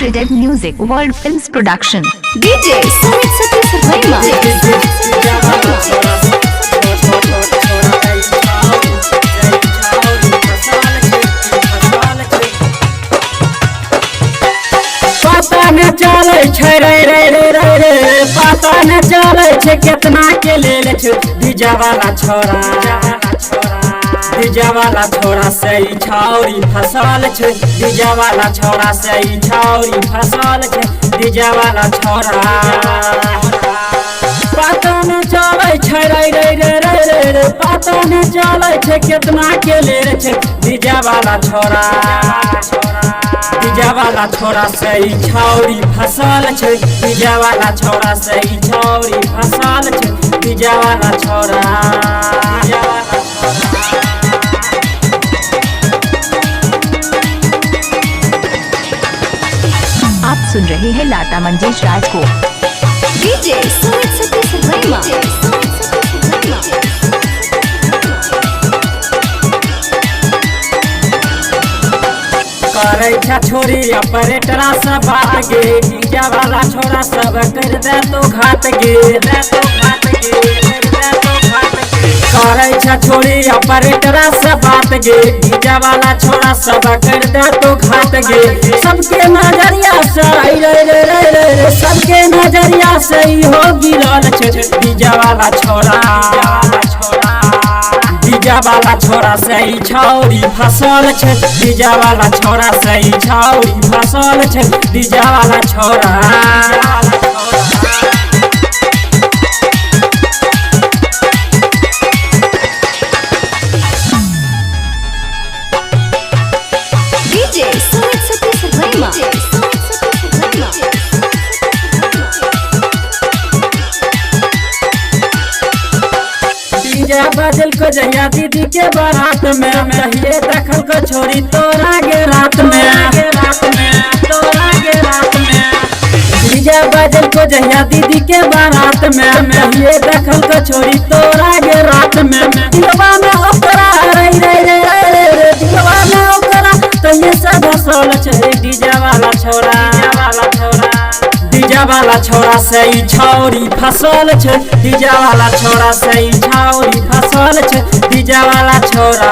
Trident Music World Films Production. DJ Sumit Satish Verma. पता न चले छै रे पता न चले छै कितना के ले छै डीजे वाला छोरा से ई छौरी फसल छै डीजे वाला छोरा से ई छौरी फसल छै डीजे वाला छोरा पता न चले छै रे पता न चले छै कितना के ले छै डीजे वाला छोरा डीजे वाला छोरा से ई छौरी फसल छै डीजे वाला छोरा से ई छौरी फसल छै डीजे वाला छोरा आप सुन रहे हैं लता मंगेशकर को। DJ Sumit Satish Verma. करे छा छोरी ऑपरेटरा सब आगे डीजे वाला छोरा सब कर दे तो घाट गे करे छा छोरी ऑपरेटरा सब बात गे डीजे वाला छोरा सब कर दे तो घाट गे सबके नजरिया से रे सबके नजरिया से ही हो गिरल छै डीजे वाला छोरा डीजे वाला छोरा से ई छौरी फसल छै डीजे वाला छोरा से ई छौरी फसल छै डीजे वाला छोरा DJ Sumit Satish Verma. DJ बजल को जहिया दीदी के बारात में कहिए देखल को छोरी तोरा गे रात में डीजे बजल को जहिया दीदी के बारात में कहिए देखल को छोरी तोरा गे रात में दिलवा में ओकरा रे दिलवा में ओकरा तो ये सब हसल छै डीजे वाला छोरा डीजे वाला छोरा से ई छौरी फसल छै डीजे वाला छोरा से ई छौरी फसल छै डीजे वाला छोरा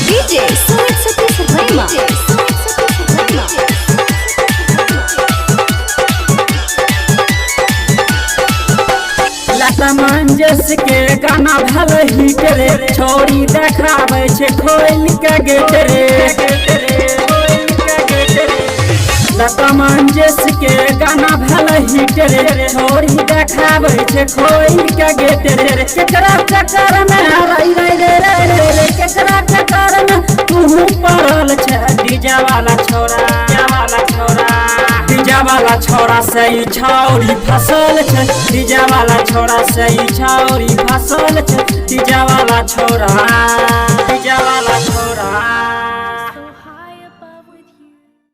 DJ Sumit Satish Verma. लता मंगेश के गाना भल ही करे छोरी देखाबै छै खोल के गेट रे लता मंगेश के गाना भल ही करे छोरी देखाबै छै खोल के गेट रे केकरा चक्कर में रे केकरा चक्कर में तू पड़ल छै डीजे वाला छोरा डीजे वाला छोरा से ई छौरी फसल छै डीजे वाला छोरा से ई छौरी फसल छै डीजे वाला छोरा